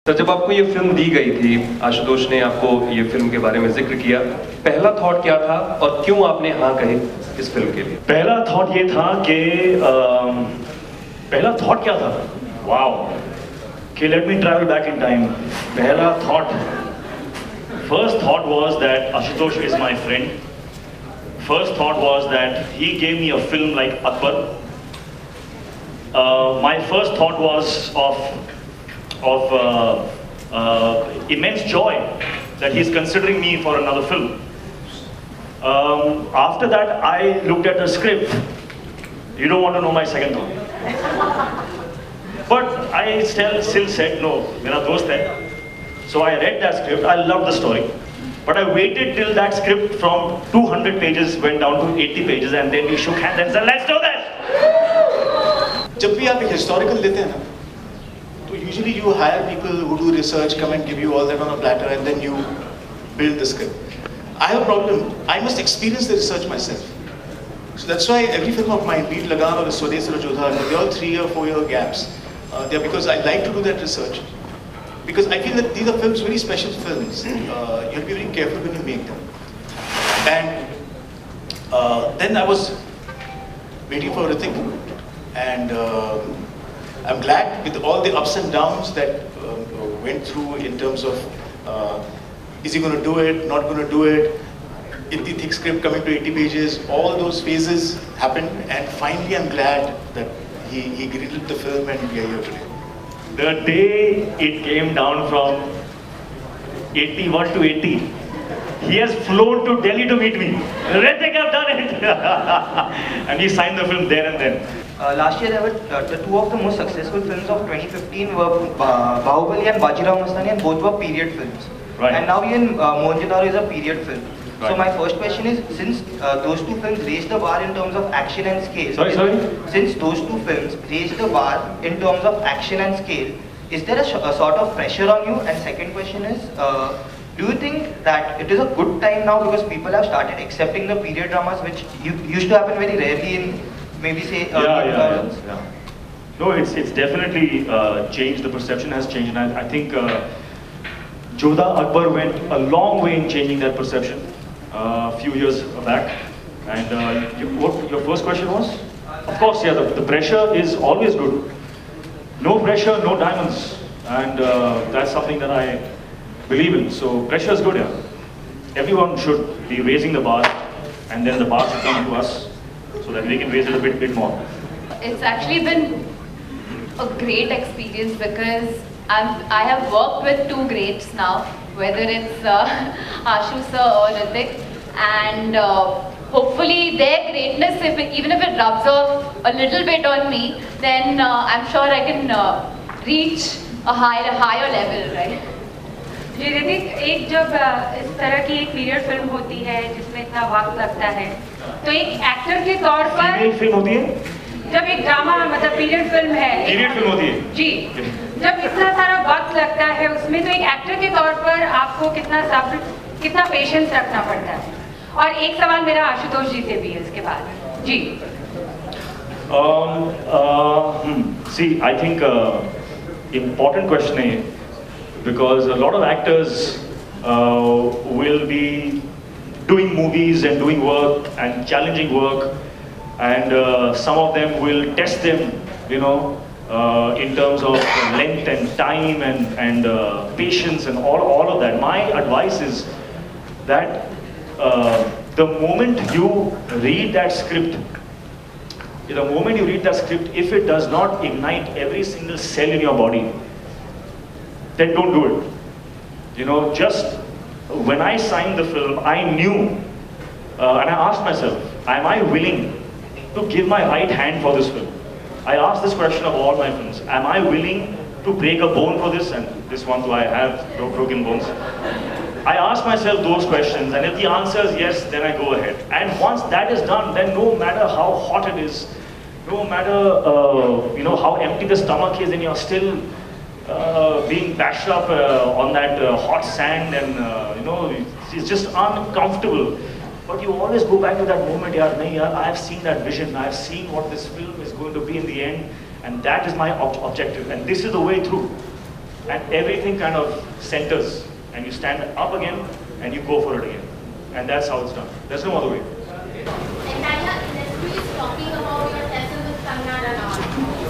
Sir, जब आपको ये फिल्म दी गई थी, आशुतोष ने आपको ये फिल्म के बारे में जिक्र किया, पहला थॉट क्या था और क्यों आपने हाँ कही इस फिल्म के लिए? पहला थॉट ये था कि पहला थॉट क्या था? वाओ, कि let me travel back in time. पहला thought, first thought was that Ashutosh is my friend. First thought was that he gave me a film like Akbar. My first thought was of immense joy that he's considering me for another film. After that, I looked at the script. You don't want to know my second thought. But I still said no. Mera dost hai. So I read that script. I loved the story. But I waited till that script from 200 pages went down to 80 pages, and then we shook hands and said, let's do this! जब भी आप एक historical लेते हैं ना, तो usually you hire people who do research, come and give you all that on a platter, and then you build the script. I have a problem. I must experience the research myself. So that's why every film of mine, be it Lagan or Swadesh or Jodha, they're all 3 or 4 year gaps. They're because I like to do that research. Because I feel that these are films, very special films. You have to be very careful when you make them. And then I was waiting for Hrithik, and I'm glad with all the ups and downs that went through in terms of is he going to do it, not going to do it, the thick script coming to 80 pages, all those phases happened, and finally I'm glad that he greenlit the film and we are here today. The day it came down from 81 to 80, he has flown to Delhi to meet me. Hrithik, I've done it! And he signed the film there and then. Last year, there were the two of the most successful films of 2015 were Bahubali and Bajirao Mastani, and both were period films. Right. And now even Mohenjo Daro is a period film. Right. So my first question is, since those two films raised the bar in terms of action and scale. Sorry? Since those two films raised the bar in terms of action and scale, is there a sort of pressure on you? And second question is, do you think that it is a good time now because people have started accepting the period dramas, which used to happen very rarely in maybe say early 2000s? Yeah. No, it's definitely changed. The perception has changed, and I think Jodha Akbar went a long way in changing that perception a few years back. And what your first question was? Of course, yeah, the pressure is always good. No pressure, no diamonds, and that's something that I believe in. So pressure is good, yeah. Everyone should be raising the bar, and then the bar should come to us so that we can raise it a bit more. It's actually been a great experience because I have worked with two greats now, whether it's Ashu sir or Hrithik, and hopefully their greatness, even if it rubs off a little bit on me, then I'm sure I can reach a higher level, right? जी ऋतिक, एक जब इस तरह की एक period film होती है जिसमें इतना वक्त लगता है, तो एक एक्टर के तौर पर पीरियड फिल्म होती है? जब एक ड्रामा मतलब पीरियड फिल्म है, पीरियड फिल्म होती है जी, जब इतना सारा वक्त लगता है उसमें, तो एक एक्टर के तौर पर आपको कितना सब्र, कितना पेशेंस रखना पड़ता है? और एक सवाल मेरा आशुतोष जी से भी है इसके बाद जी. See, I think important question है, because a lot of actors will be doing movies and doing work and challenging work, and some of them will test them, in terms of length and time and patience and all of that. My advice is that the moment you read that script, if it does not ignite every single cell in your body, then don't do it. Just when I signed the film, I knew, and I asked myself, am I willing to give my right hand for this film? I asked this question of all my films. Am I willing to break a bone for this? And this one too, I have broken bones. I ask myself those questions, and if the answer is yes, then I go ahead. And once that is done, then no matter how hot it is, no matter how empty the stomach is, and you're still being bashed up on that hot sand, and it's just uncomfortable. But you always go back to that moment, I have seen that vision, I have seen what this film is going to be in the end, and that is my objective, and this is the way through. and everything kind of centers, and you stand up again, and you go for it again. And that's how it's done. There's no other way. Entire industry is talking about your session with Kangana Ranaut.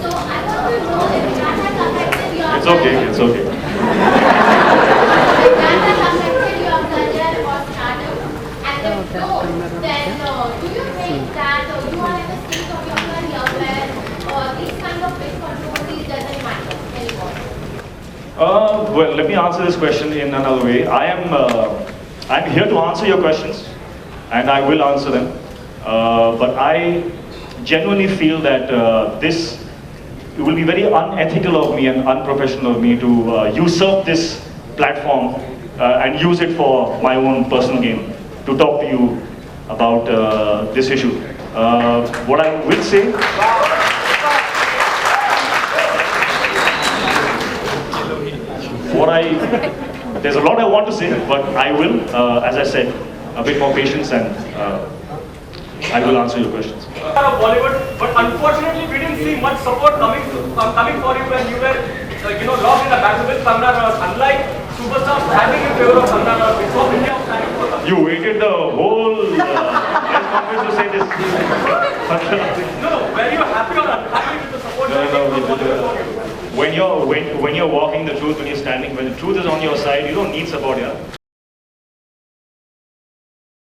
So I want to know if that has affected your It's okay, it's okay. If that has affected your career or stardom, and if so, then do you think that you are at a stage of your career where these kind of big controversies doesn't matter anymore? Well, let me answer this question in another way. I'm here to answer your questions, and I will answer them. But I genuinely feel that it will be very unethical of me and unprofessional of me to usurp this platform and use it for my own personal gain to talk to you about this issue. What I will say. There's a lot I want to say, but I will, as I said, a bit more patience, and I will answer your questions. Of Bollywood, but unfortunately we didn't see much support coming for you when you were, locked in a battle with Kangana Ranaut. Unlike superstars standing in favor of Kangana Ranaut, we saw India standing for her. You waited the whole press conference to say this. No, were you happy or unhappy with the support? When you're walking the truth, when you're standing, when the truth is on your side, you don't need support, yeah.